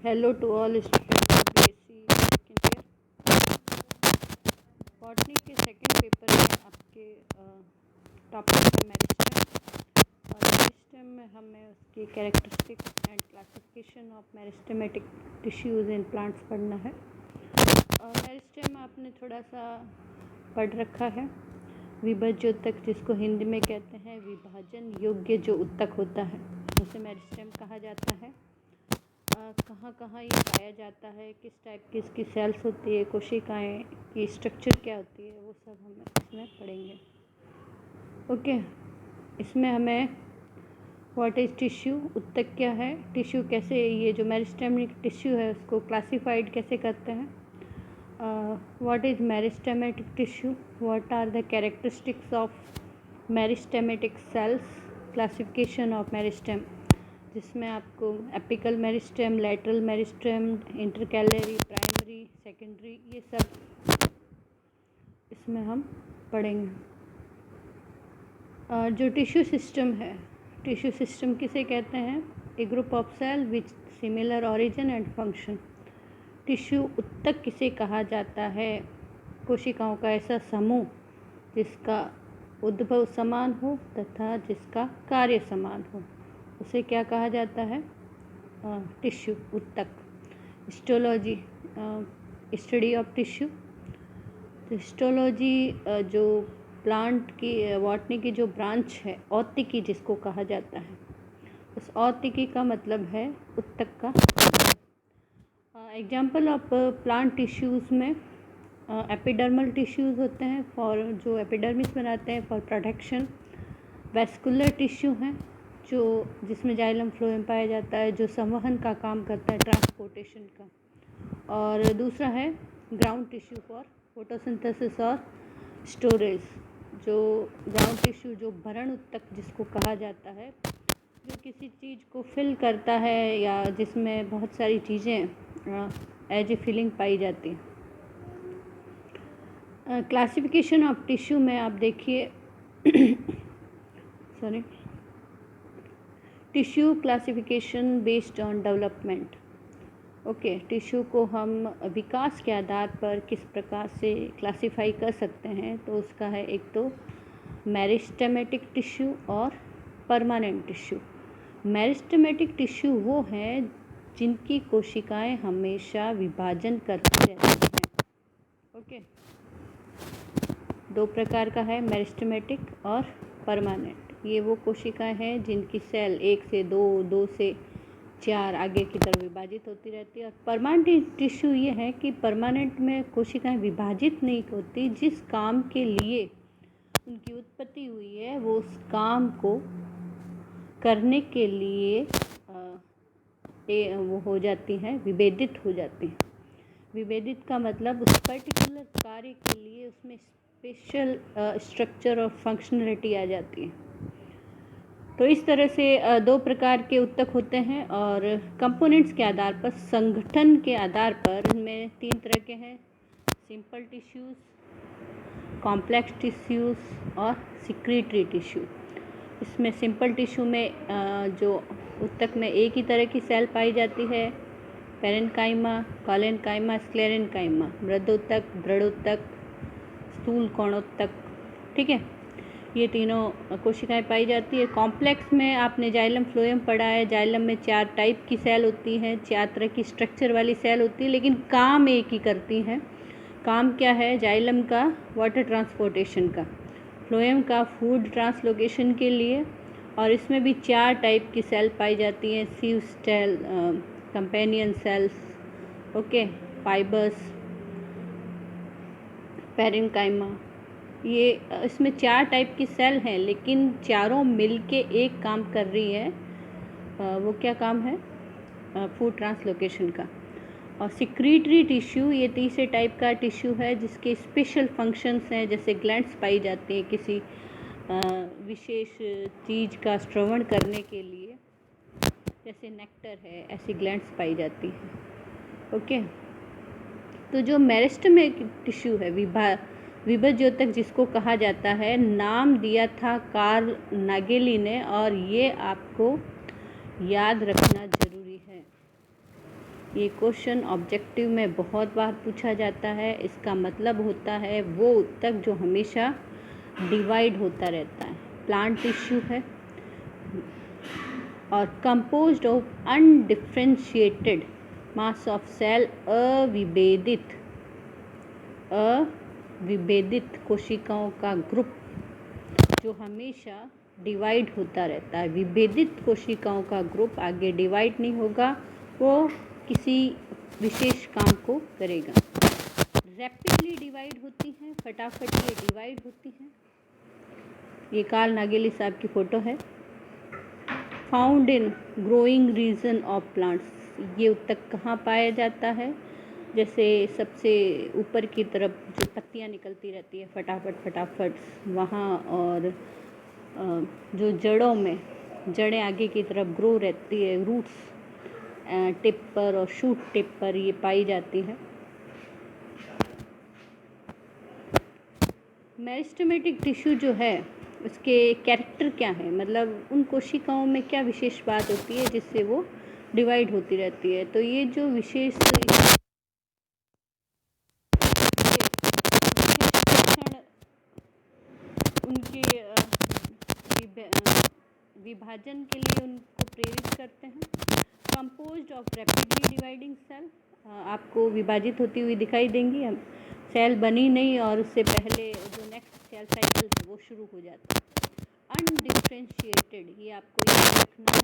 Hello to all students of BSc second year. Botany के second paper में आपके topic है मेरिस्टेम। और मेरिस्टेम में हमें उसकी characteristics and classification of meristematic tissues in plants पढ़ना है। और मेरिस्टेम आपने थोड़ा सा पढ़ रखा है। विभज्योतक, जिसको हिंदी में कहते हैं विभाजन योग्य जो उत्तक होता है, उसे मेरिस्टेम कहा जाता है। कहाँ कहाँ ये पाया जाता है, किस टाइप की इसकी सेल्स होती है, कोशिकाएं की स्ट्रक्चर क्या होती है, वो सब हम इसमें पढ़ेंगे। ओके, इसमें हमें व्हाट इज़ टिश्यू, उत्तक क्या है, टिश्यू कैसे, ये जो मेरिस्टेमिक टिश्यू है उसको क्लासिफाइड कैसे करते हैं, what is meristematic tissue, what are the characteristics of meristematic cells, classification of meristem, जिसमें आपको apical meristem, lateral meristem, intercalary, primary, secondary, ये सब इसमें हम पढ़ेंगे। जो टिश्यू सिस्टम है, टिश्यू सिस्टम किसे कहते हैं? A group of cell which similar origin and function. Tissue उत्तक किसे कहा जाता है? कोशिकाओं का ऐसा समूह जिसका उद्भव समान हो तथा जिसका कार्य समान हो, उसे क्या कहा जाता है? टिश्यू, उत्तक। Histology, study of tissue. तो हिस्टोलॉजी जो प्लांट की बॉटनी की जो ब्रांच है, औत्तिकी जिसको कहा जाता है, उस औत्तिकी का मतलब है उत्तक का। एग्जाम्पल ऑफ प्लांट टिश्यूज़ में एपिडर्मल टिश्यूज़ होते हैं फॉर जो एपिडर्मिस बनाते हैं फॉर प्रोटेक्शन। वैस्कुलर टिश्यू हैं जो जिसमें जाइलम फ्लोएम पाया जाता है, जो संवहन का काम करता है, ट्रांसपोर्टेशन का। और दूसरा है ग्राउंड टिश्यू फॉर फोटोसिंथेसिस और स्टोरेज। जो ग्राउंड टिश्यू जो भरण उत्तक जिसको कहा जाता है, जो किसी चीज़ को फिल करता है या जिसमें बहुत सारी चीज़ें एज ए फिलिंग पाई जाती हैं। क्लासिफिकेशन ऑफ टिश्यू में आप देखिए sorry, tissue classification based on development. Okay, tissue को हम विकास के आधार पर किस प्रकार से क्लासिफाई कर सकते हैं, तो उसका है एक तो मेरिस्टेमेटिक टिश्यू और परमानेंट टिश्यू। मेरिस्टेमेटिक टिश्यू वो हैं जिनकी कोशिकाएं हमेशा विभाजन करती रहती हैं। ओके, दो प्रकार का है, मेरिस्टेमेटिक और परमानेंट। ये वो कोशिकाएं हैं जिनकी सेल 1 से 2, 2 से 4 आगे की तरफ विभाजित होती रहती है। और परमानेंट टिश्यू ये है कि परमानेंट में कोशिकाएं विभाजित नहीं होती, जिस काम के लिए उनकी उत्पत्ति हुई है वो उस काम को करने के लिए वो हो जाती हैं, विभेदित हो जाती हैं। विभेदित का मतलब उस पर्टिकुलर कार्य के लिए उसमें स्पेशल स्ट्रक्चर और फंक्शनलिटी आ जाती है। तो इस तरह से दो प्रकार के उत्तक होते हैं और कंपोनेंट्स के आधार पर, संगठन के आधार पर इनमें 3 तरह के हैं, सिंपल टिश्यूज़, कॉम्प्लेक्स टिश्यूज़ और सिक्रीटरी टिश्यू। इसमें सिंपल टिश्यू में जो उत्तक में एक ही तरह की सेल पाई जाती है, पेरेन्काइमा, कोलेन्काइमा, स्क्लेरेन्काइमा, मृदोत्तक, दृढ़ोत्तक, स्थूल कोणोत्तक। ठीक है, ये तीनों कोशिकाएं पाई जाती है। कॉम्प्लेक्स में आपने जाइलम फ्लोएम पढ़ा है। जाइलम में 4 टाइप की सेल होती हैं, 4 तरह की स्ट्रक्चर वाली सेल होती है, लेकिन काम एक ही करती हैं। काम क्या है? जाइलम का वाटर ट्रांसपोर्टेशन का, फ्लोएम का फूड ट्रांसलोकेशन के लिए। और इसमें भी 4 टाइप की सेल पाई जाती हैं, sieve cell, companion cells, okay, fibres, parenchyma. ये इसमें 4 टाइप की सेल हैं, लेकिन चारों मिलके एक काम कर रही है। वो क्या काम है? फूड ट्रांसलोकेशन का। और सिक्रीटरी टिश्यू ये तीसरे टाइप का टिश्यू है जिसके स्पेशल फंक्शंस हैं, जैसे ग्लैंड्स पाई जाती हैं किसी विशेष चीज़ का श्रवण करने के लिए, जैसे नेक्टर है, ऐसी ग्लैंड्स पाई जाती हैं। ओके, तो जो मेरिस्टेमिक टिश्यू है, विभज्योतक जिसको कहा जाता है, नाम दिया था कार्ल नागेली ने, और ये आपको याद रखना ज़रूरी है। ये क्वेश्चन ऑब्जेक्टिव में बहुत बार पूछा जाता है। इसका मतलब होता है वो ऊतक जो हमेशा डिवाइड होता रहता है। प्लांट टिश्यू है और composed of undifferentiated mass of cell, अविभेदित कोशिकाओं का ग्रुप जो हमेशा डिवाइड होता रहता है। विभेदित कोशिकाओं का ग्रुप आगे डिवाइड नहीं होगा, वो किसी विशेष काम को करेगा। रैपिडली डिवाइड होती हैं, फटाफट ये डिवाइड होती हैं। ये कार्ल नागेली साहब की फ़ोटो है। Found in growing region of plants, ये ऊतक कहाँ पाया जाता है? जैसे सबसे ऊपर की तरफ जो पत्तियाँ निकलती रहती है फटाफट वहाँ, और जो जड़ों में जड़ें आगे की तरफ ग्रो रहती है, रूट्स टिप पर और शूट टिप पर ये पाई जाती है। मेरिस्टेमेटिक टिश्यू जो है उसके कैरेक्टर क्या है, मतलब उन कोशिकाओं में क्या विशेष बात होती है जिससे वो डिवाइड होती रहती है। तो ये जो विशेष लक्षण उनके विभाजन के लिए उनको प्रेरित करते हैं। Composed of rapidly dividing cell, आपको विभाजित होती हुई दिखाई देंगी। हम सेल बनी नहीं और उससे पहले जो नेक्स्ट सेल साइकिल है वो शुरू हो जाता है। अनडिफरेंशिएटेड, ये आपको याद रखना है।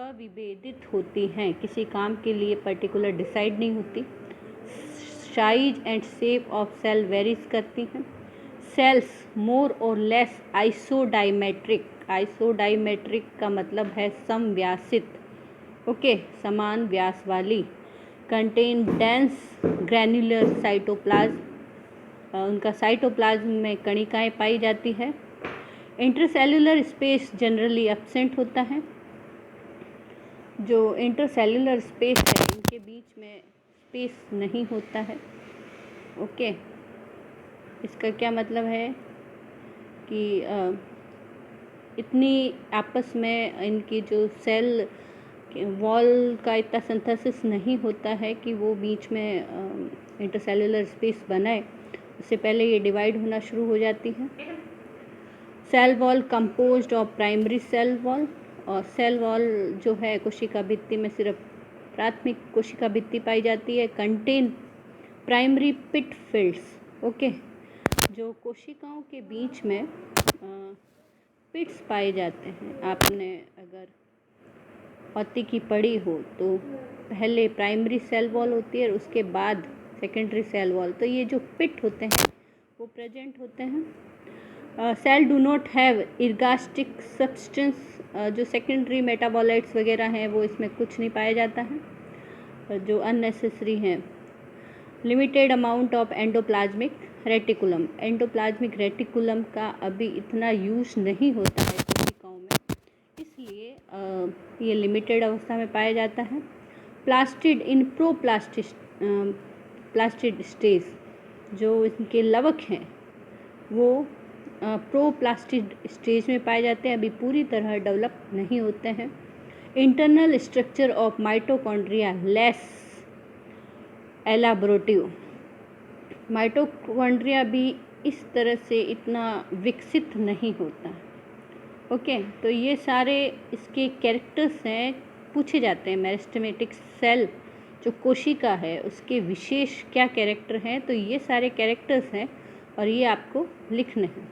अविभेदित होती हैं, किसी काम के लिए पर्टिकुलर डिसाइड नहीं होती। Size and shape of cell varies करती हैं। सेल्स मोर और लेस आइसोडाइमेट्रिक, आइसोडाइमेट्रिक का मतलब है समव्यासित, ओके, समान व्यास वाली। कंटेन डेंस ग्रैन्युलर साइटोप्लाज्म, उनका साइटोप्लाज्म में कणिकाएं पाई जाती है। इंटरसेल्युलर स्पेस जनरली एब्सेंट होता है। जो इंटरसेल्युलर स्पेस है इनके बीच में स्पेस नहीं होता है, ओके। इसका क्या मतलब है कि इतनी आपस में इनकी जो सेल वॉल का इतना सिंथेसिस नहीं होता है कि वो बीच में इंटरसेल्युलर स्पेस बनाए, उससे पहले ये डिवाइड होना शुरू हो जाती है। Cell wall composed of primary cell wall, और सेल वॉल जो है कोशिका भित्ति में सिर्फ प्राथमिक कोशिका भित्ति पाई जाती है। कंटेन प्राइमरी पिट फील्ड्स, ओके, जो कोशिकाओं के बीच में पिट्स पाए जाते हैं। आपने अगर भौतिकी पढ़ी हो तो पहले प्राइमरी सेल वॉल होती है और उसके बाद सेकेंडरी सेल वॉल, तो ये जो पिट होते हैं वो प्रेजेंट होते हैं। Cell do not have ergastic substance, जो सेकेंडरी मेटाबोलाइट्स वगैरह हैं वो इसमें कुछ नहीं पाया जाता है जो अननेसेसरी हैं। Limited amount of endoplasmic reticulum, endoplasmic reticulum का अभी इतना यूज नहीं होता है कोशिकाओं में, इसलिए ये लिमिटेड अवस्था में पाया जाता है। प्लास्टिड इन प्लास्टिड स्टेज, जो इनके लवक हैं वो प्रोप्लास्टिड स्टेज में पाए जाते हैं, अभी पूरी तरह डेवलप नहीं होते हैं। Internal structure of mitochondria less elaborative, mitochondria भी इस तरह से इतना विकसित नहीं होता, ओके। तो ये सारे इसके कैरेक्टर्स हैं, पूछे जाते हैं। मेरिस्टेमेटिक सेल जो कोशिका है उसके विशेष क्या कैरेक्टर हैं, तो ये सारे कैरेक्टर्स हैं और ये आपको लिखने हैं।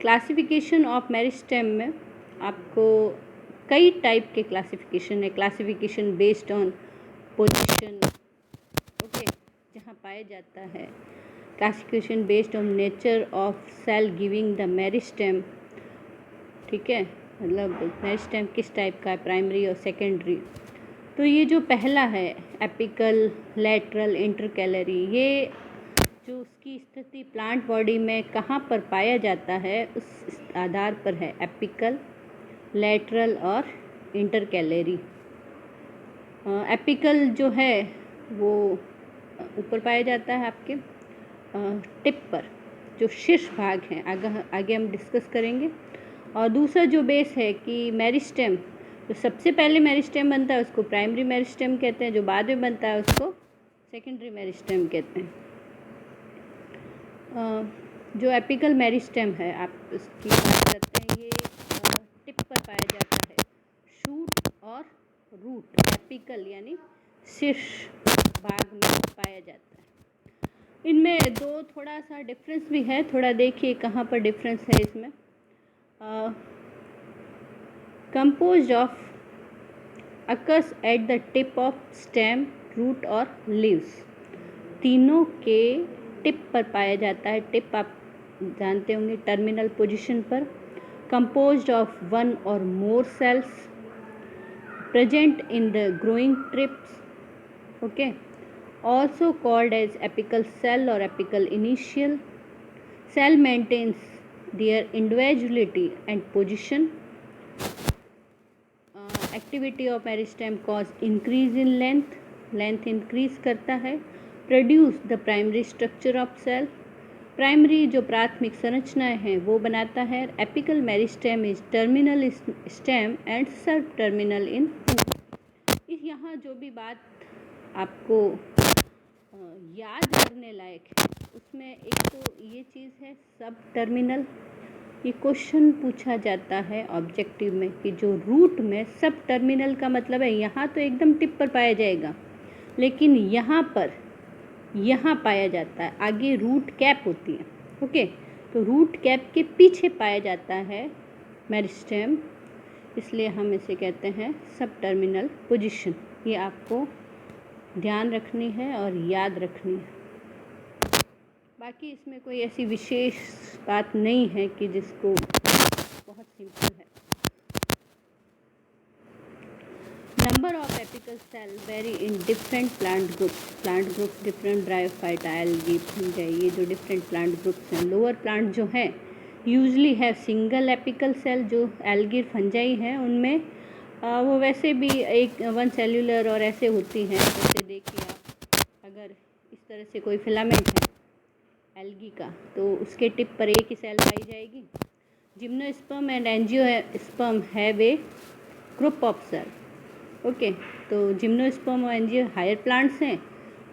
क्लासिफिकेशन ऑफ मेरिस्टेम में आपको कई टाइप के क्लासिफिकेशन है। Classification based on position, okay, जहाँ पाया जाता है। Classification based on nature of cell giving the meristem, ठीक है, मतलब मेरिस्टेम किस टाइप का है, प्राइमरी और सेकेंडरी। तो ये जो पहला है एपिकल, लैटरल, इंटरकैलरी, ये जो उसकी स्थिति प्लांट बॉडी में कहाँ पर पाया जाता है उस आधार पर है, एपिकल, लैटरल और इंटरकैलरी। एपिकल जो है वो ऊपर पाया जाता है आपके टिप पर, जो शीर्ष भाग हैं, आगे हम डिस्कस करेंगे। और दूसरा जो बेस है कि मेरिस्टेम जो सबसे पहले मेरिस्टेम बनता है उसको प्राइमरी मेरिस्टेम कहते हैं, जो बाद में बनता है उसको सेकेंडरी मेरिस्टेम कहते हैं। जो एपिकल मेरिस्टेम है, आप इसकी बात करते हैं, ये टिप पर पाया जाता है, शूट और रूट एपिकल यानी शीर्ष भाग में पाया जाता है। इनमें दो थोड़ा सा डिफरेंस भी है, थोड़ा देखिए कहाँ पर डिफरेंस है इसमें। Composed of occurs at the tip of stem, root और लीव्स, तीनों के टिप पर पाया जाता है। टिप आप जानते होंगे टर्मिनल पोजीशन पर। कंपोज्ड ऑफ वन और more cells present in the growing tips, okay, also called as apical cell or apical initial. Cell maintains their individuality and position. Activity of meristem cause increase in length, length increase करता है। Produce the primary structure of cell, primary जो प्राथमिक संरचनाएं हैं वो बनाता है। Apical meristem is terminal stem and सब टर्मिनल इन रूट। यहाँ जो भी बात आपको याद करने लायक है उसमें एक तो ये चीज़ है सब टर्मिनल। ये क्वेश्चन पूछा जाता है ऑब्जेक्टिव में कि जो रूट में सब टर्मिनल का मतलब है, यहाँ तो एकदम टिप पर पाया जाएगा, लेकिन यहाँ पाया जाता है, आगे रूट कैप होती है, ओके, तो रूट कैप के पीछे पाया जाता है मेरिस्टेम, इसलिए हम इसे कहते हैं सब टर्मिनल पोजीशन। ये आपको ध्यान रखनी है और याद रखनी है। बाकी इसमें कोई ऐसी विशेष बात नहीं है कि जिसको बहुत सिंपल है। Number of apical cell vary in different plant groups different bryophyta, algae, fungi, ये जो डिफरेंट प्लांट ग्रुप्स हैं। लोअर प्लांट जो हैं यूजली है सिंगल एपिकल सेल, जो एल्गी फंजाई हैं उनमें वो वैसे भी एक वन सेल्यूलर और ऐसे होती हैं। जैसे देखिए आप, अगर इस तरह से कोई फिलामेंट है एल्गी का तो उसके टिप पर एक ही सेल पाई जाएगी। Gymnosperm and angiosperm have a group of cell, okay, तो जिम्नोस्पर्म और एंजियो हायर प्लांट्स हैं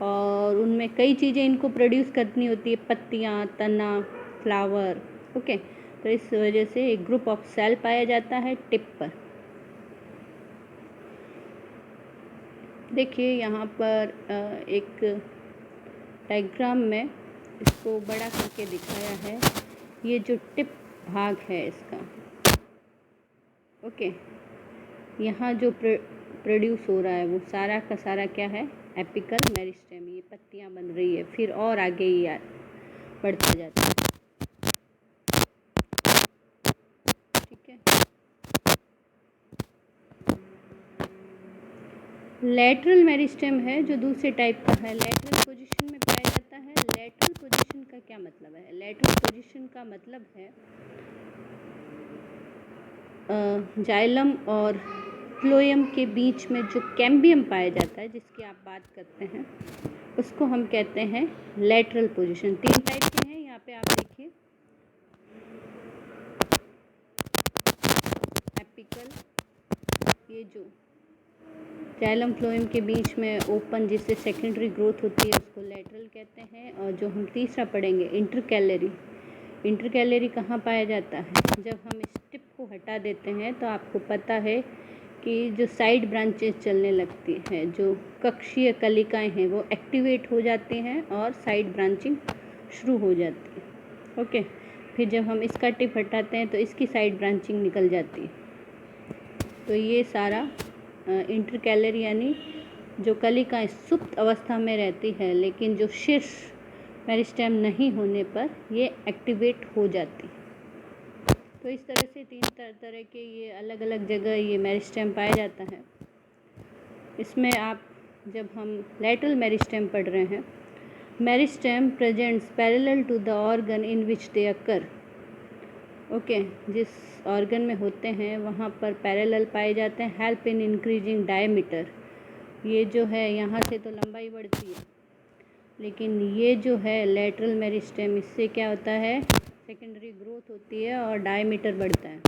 और उनमें कई चीज़ें इनको प्रोड्यूस करनी होती है, पत्तियाँ, तना, फ्लावर, ओके, तो इस वजह से एक ग्रुप ऑफ सेल पाया जाता है टिप पर। देखिए यहाँ पर एक डायग्राम में इसको बड़ा करके दिखाया है। ये जो टिप भाग है इसका, ओके, यहाँ जो प्रोड्यूस हो रहा है वो सारा का सारा क्या है, एपिकल मेरिस्टेम। ये पत्तियाँ बन रही है, फिर और आगे ये बढ़ता जाता है, ठीक है। लेटरल मेरिस्टेम है जो दूसरे टाइप का है, लेटरल पोजीशन में पाया जाता है। लेटरल पोजीशन का क्या मतलब है? लेटरल पोजीशन का मतलब है जाइलम और फ्लोएम के बीच में जो कैम्बियम पाया जाता है, जिसकी आप बात करते हैं, उसको हम कहते हैं लेटरल पोजीशन। 3 टाइप के हैं, यहाँ पे आप देखिए, एपिकल, ये जो जाइलम फ्लोएम के बीच में ओपन जिससे सेकेंडरी ग्रोथ होती है उसको लेटरल कहते हैं। और जो हम तीसरा पढ़ेंगे इंटरकैलरी, इंटरकैलरी कहाँ पाया जाता है? जब हम इस टिप को हटा देते हैं तो आपको पता है कि जो साइड ब्रांचेस चलने लगती हैं, जो कक्षीय कलिकाएं हैं वो एक्टिवेट हो जाती हैं और साइड ब्रांचिंग शुरू हो जाती है, ओके। फिर जब हम इसका टिप हटाते हैं तो इसकी साइड ब्रांचिंग निकल जाती है। तो ये सारा इंटरकैलरी यानी जो कलिकाएं सुप्त अवस्था में रहती है लेकिन जो शीर्ष मेरिस्टेम नहीं होने पर ये एक्टिवेट हो जाती। तो इस तरह से 3 तरह के ये अलग अलग जगह ये मेरिस्टेम पाया जाता है। इसमें आप जब हम लेटरल मेरिस्टेम पढ़ रहे हैं, meristem presents parallel to the organ in which they occur, okay, जिस ऑर्गन में होते हैं वहाँ पर पैरेलल पाए जाते हैं। हेल्प इन इंक्रीजिंग डायमीटर, ये जो है यहाँ से तो लंबाई बढ़ती है, लेकिन ये जो है लेटरल मेरिस्टेम, इससे क्या होता है, सेकेंडरी ग्रोथ होती है और डायमीटर बढ़ता है।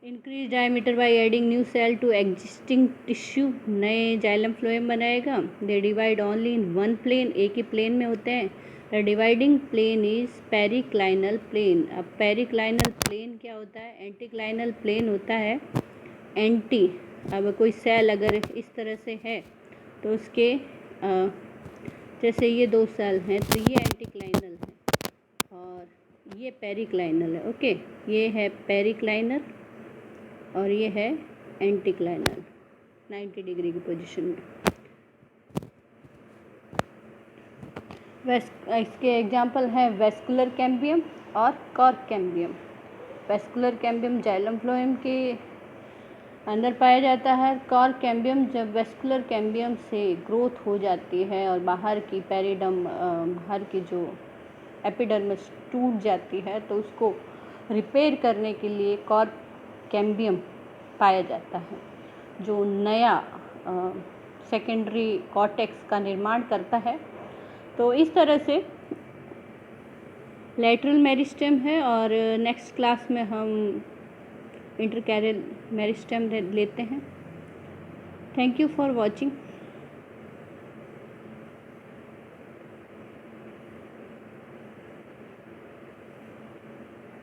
Increase diameter by adding new cell to existing tissue, नए जाइलम फ्लोएम बनाएगा। They divide only in one plane, एक ही प्लेन में होते हैं। The dividing plane is periclinal plane. अब पेरिक्लाइनल प्लेन क्या होता है? एंटीक्लाइनल प्लेन होता है एंटी। अब कोई सेल अगर इस तरह से है तो उसके जैसे ये दो सेल हैं तो ये एंटीक्लाइनल है और ये पेरिक्लाइनल है। ओके, ये है पेरिक्लाइनल और ये है एंटीक्लाइनल 90 डिग्री की पोजीशन में। इसके एग्जांपल हैं वेस्कुलर कैम्बियम और cork cambium. Vascular cambium xylem phloem के अंदर पाया जाता है। कॉर्क कैम्बियम जब वेस्कुलर कैम्बियम से ग्रोथ हो जाती है और बाहर की पेरिडम बाहर की जो एपिडर्मिस टूट जाती है तो उसको रिपेयर करने के लिए कॉर्क कैम्बियम पाया जाता है जो नया सेकेंडरी कॉर्टेक्स का निर्माण करता है। तो इस तरह से लेटरल मेरिस्टेम है और नेक्स्ट क्लास में हम इंटरकैरियल मेरिस्टेम लेते हैं। Thank you for watching.